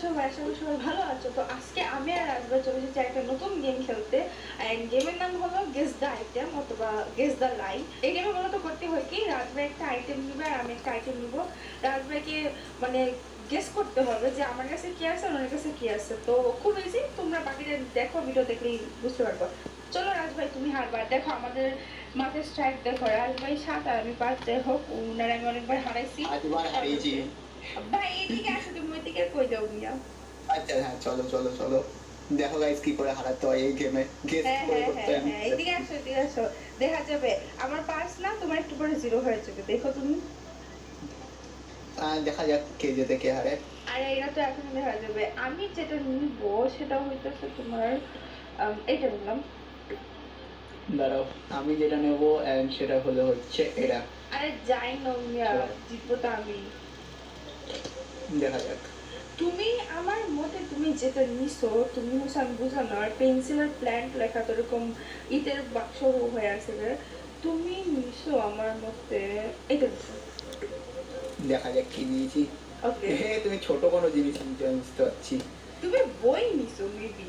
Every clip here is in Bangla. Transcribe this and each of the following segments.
সবাই? আশা করি সবাই ভালো আছো। তো আজকে আমি আর রাজবা চলে এসেছি একটা নতুন গেম খেলতে। এন্ড গেমের নাম হলো গেস দ্য আইটেম অথবা গেস দ্য লাইন। এই গেমে মূলত করতে হয় কি, রাজবা একটা আইটেম নিবে আর আমি একটা আইটেম নিব। রাজবাকে মানে গেস করতে হবে যে আমার কাছে কি আছে, ওনার কাছে কি আছে। তো খুব ইজি, তোমরা বাকিটা দেখো, ভিডিও দেখলেই বুঝতে পারবো। চলো রাজভাই, তুমি হারবার। দেখো আমাদের মাথায় স্ট্রাইক দেখো, রাজভাই 7 আর আমি 5, যাই হোক উনার আমি অনেকবার হারাইছি। আজবার হারিয়েছি। ভাই এদিকে আসো, তুমি ওইদিকে কই যাও মিয়া? আচ্ছা হ্যাঁ, চলো চলো চলো, দেখো গাইস কি করে হারাতে হয় এই গেমে, গেস হ্যাঁ করে হ্যাঁ করতে হ্যাঁ হয় আমি। হ্যাঁ, এদিকে আসো, এদিকে আসো। দেখা যাবে আমার পাস না, তোমার একটু পরে 0 হয়ে যাবে, দেখো তুমি। দেখা যাক কে জেতে কে হারে। আরে এটা তো এখন দেখা যাবে। আমি যেটা নিব সেটা হইতেছে তোমার এইটা বললাম। দাঁড়াও, আমি যেটা নেব এন্ড সেটা হলো হচ্ছে এটা। আরে যাই না মিয়া, জিতবো তো আমি। দেখা যাক। তুমি আমার মতে তুমি যেটা নিছো, তুমি হচ্ছে আমি বুঝলাম না, আর পেন্সিলের প্ল্যান্ট লেখা তো এরকম ইটের বাক্স হয়ে আছে রে। তুমি নিছো আমার মতে এটা নিছো। দেখা যাক কি নিয়েছি। ওকে, তুমি ছোট কোনো জিনিস নিতে আমি বুঝতে পারছি। তুমি বই নিছো মেবি।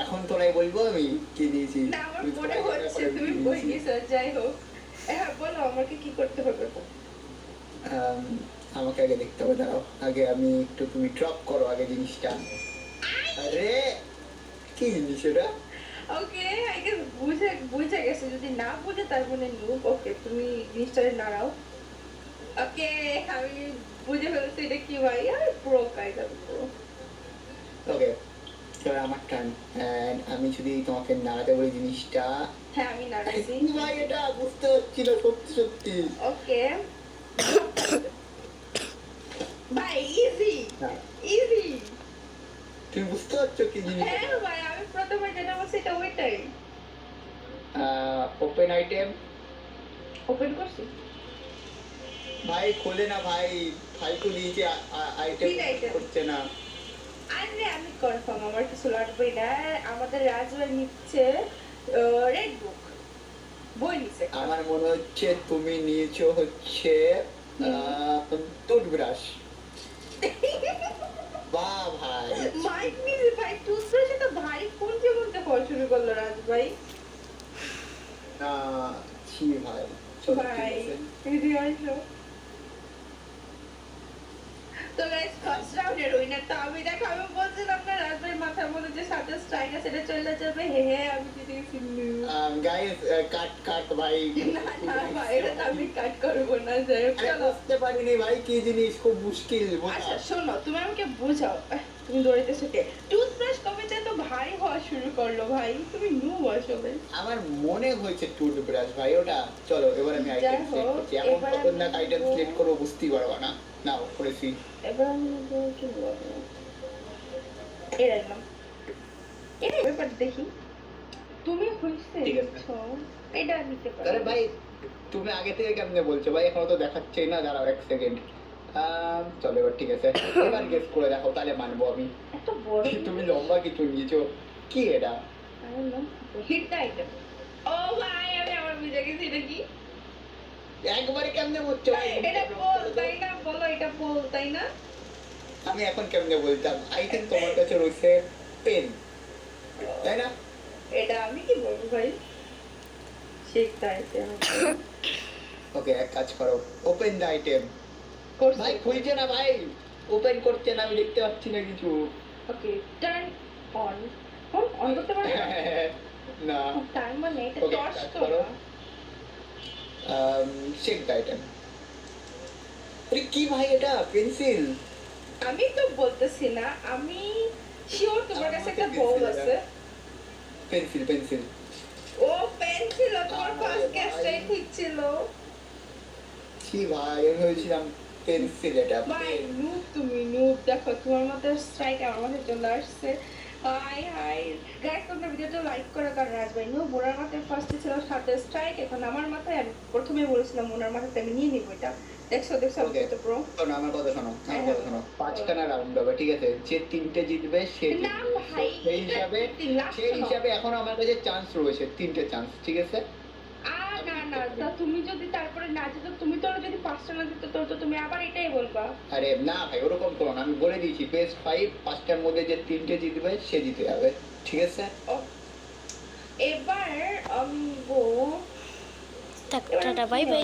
এখন তোরাই বলবো আমি কি নিয়েছি। না, আমার তুমি মনে তোরাই হচ্ছে ব্যাপারে তুমি কি বই নিয়েছি। নিছো, যাই হোক। হ্যাঁ বলো, আমাকে কি করতে হবে? আম, আমাকে আগে দেখতে হবে, দাঁড়াও আগে আমি একটু, তুমি ড্রপ করো আগে জিনিসটা। আরে কি জিনিস এটা? ওকে, আই গেস বুঝে বুঝে গেছে, যদি না বুঝে তার মানে নুব। ওকে, তুমি জিনিসটা নাড়াও। ওকে, আমি বুঝে ফেলছি এটা কি ভাই। আর প্রো কাইন্ড অফ প্রো। ওকে, এবার আমার টার্ন। এন্ড আমি যদি তোমাকে নাড়াতে বলি জিনিসটা। হ্যাঁ আমি নাড়াইছি। কি ভাই এটা বুঝতে পারছি না সত্যি সত্যি। ওকে ভাই, ইজি না, ইজি। তুমি বুঝতে পারছো কি জিনিস হ্যাঁ এটা? ভাই, আমি প্রথমে যেটা বলছি এটা ওইটাই। Open item. ওপেন করছি। ভাই খোলে না ভাই, ফালতু দিয়েছে আইটেম ঠিক আছে, করছে না। আরে আমি কনফার্ম আমার কিছু লাগবেই না। আমাদের রাজবাই নিচ্ছে রেড বুক, বই নিচ্ছে একটা। আমার মনে হচ্ছে তুমি নিয়েছো হচ্ছে টুথব্রাশ। বাহ ভাই, মাইক নিছে ভাই, টুথব্রাশে তো ভাই কোনকে কোনকে ফল শুরু করলো রাজভাই। ছি ভাই, চলো ঠিক ভাই আছে। এদিকে আসো। তো গাইস, ফার্স্ট রাউন্ডের উইনার তো আমি। দেখো আমি বলছিলাম না, রাজভাই মাথার মধ্যে যে সাথে স্ট্রাইক আছে সেটা চলে যাবে। হে হে, আমি জিতে গেছি। গাইস কাট কাট ভাই। না না ভাই, এটা তো আমি কাট করবো না, যাই হোক আরে চলো। বুঝতে পারিনি ভাই কি জিনিস, খুব মুশকিল বোঝা। আচ্ছা শোনো, তুমি আমাকে বুঝাও। তুমি দৌড়াইতেছো কে? টুথব্রাশ কবে চাই তো ভারী হওয়া শুরু করলো ভাই, তুমি নু আসলে। আমার মনে হয়েছে টুথব্রাশ ভাই ওটা। চলো এবার আমি যাই আইটেম সিলেক্ট হোক, করছি, এমন এবার খতরনাক আমি আইটেম নেবো- সিলেক্ট করবো বুঝতেই পারবা না। নাও করেছি। এবার আমি নেবো কি বলবো, এটা নিলাম। এটা ব্যাপার দেখি, তুমি হইছে ঠিক আছে। নিচ্ছ, এটা নিতে আরে পারো। ভাই তুমি আগে থেকে কেমনে বলছো ভাই, এখনো তো দেখাচ্ছেই না, দাঁড়াও এক সেকেন্ড। চলো এবার ঠিক আছে, এবার গেস করে দেখো তাহলে মানবো আমি। এত বড় তুমি লম্বা কিছু নিয়েছো, কি এটা? Hit the item. ও ভাই, আমি আমার বুঝে গেছি এটা কি। একবারে কেমনে বলছো ভাই? এটা পোল তাই না, বলো এটা পোল তাই না? আমি এখন কেমনে বলতাম, আই থিঙ্ক তোমার কাছে রয়েছে পেন, তাই না? এটা আমি কি বলবো ভাই, শিখতে আইটেম ওকে এক কাজ করো, ওপেন দ্য আইটেম। করছি। ভাই খুলছে না ভাই, ওপেন করছে না, আমি দেখতে পাচ্ছি না কিছু। ওকে, টার্ন অন। অন অন করতে পারো না? না। তার মানে এটা Okay, টর্চ কাজ তো করো। না। Check the item. আরে কি ভাই এটা পেন্সিল? আমি তো বলতেছি না, আমি শিওর তোমার কাছে একটা আমাকে বল pencil আছে। Pencil pencil. ও পেন্সিল, তোমার আরে ফার্স্ট ভাই। ক্যাচটাই ঠিক ছিল। কি ভাই, আমি ভেবেছিলাম পেন্সিল, এটা ভাই পেন। নুব, তুমি নুব। দেখো তোমার মাথায় স্ট্রাইক আমার মাথায় চলে আসছে। হাই হাই গাইস, তোমরা ভিডিওটা লাইক করো, কারণ রাজভাই নুব ওনার মাথায় ফার্স্টে ছিল সাথে স্ট্রাইক, এখন আমার মাথায়। আমি প্রথমে বলেছিলাম ওনার মাথাতে আমি নিয়ে নিব এটা। দেখছো দেখছো, আমি ওকে কত প্রো। শোনো আমার কথা শোনো, হ্যাঁ, আমার হ্যাঁ, কথা শোনো, বলো। পাঁচটা না রাউন্ড হবে ঠিক আছে, যে তিনটে জিতবে সে না জিতবে। ভাই, সেই এটা হিসাবে last সেই শোনো। হিসাবে এখন আমার কাছে চান্স রয়েছে, তিনটে চান্স ঠিক আছে। না না না, তা তুমি যদি তারপরে না যেত, তুমি তো যদি 5টা না দিত, তো তুমি আবার এটাই বলবা। আরে না ভাই, ওরকম তো না, আমি বলে দিয়েছি বেস্ট 5, 5টার মধ্যে যে 3টে জিতবে সে জিতে যাবে, ঠিক আছে? ও, এবার টাটা, বাই বাই।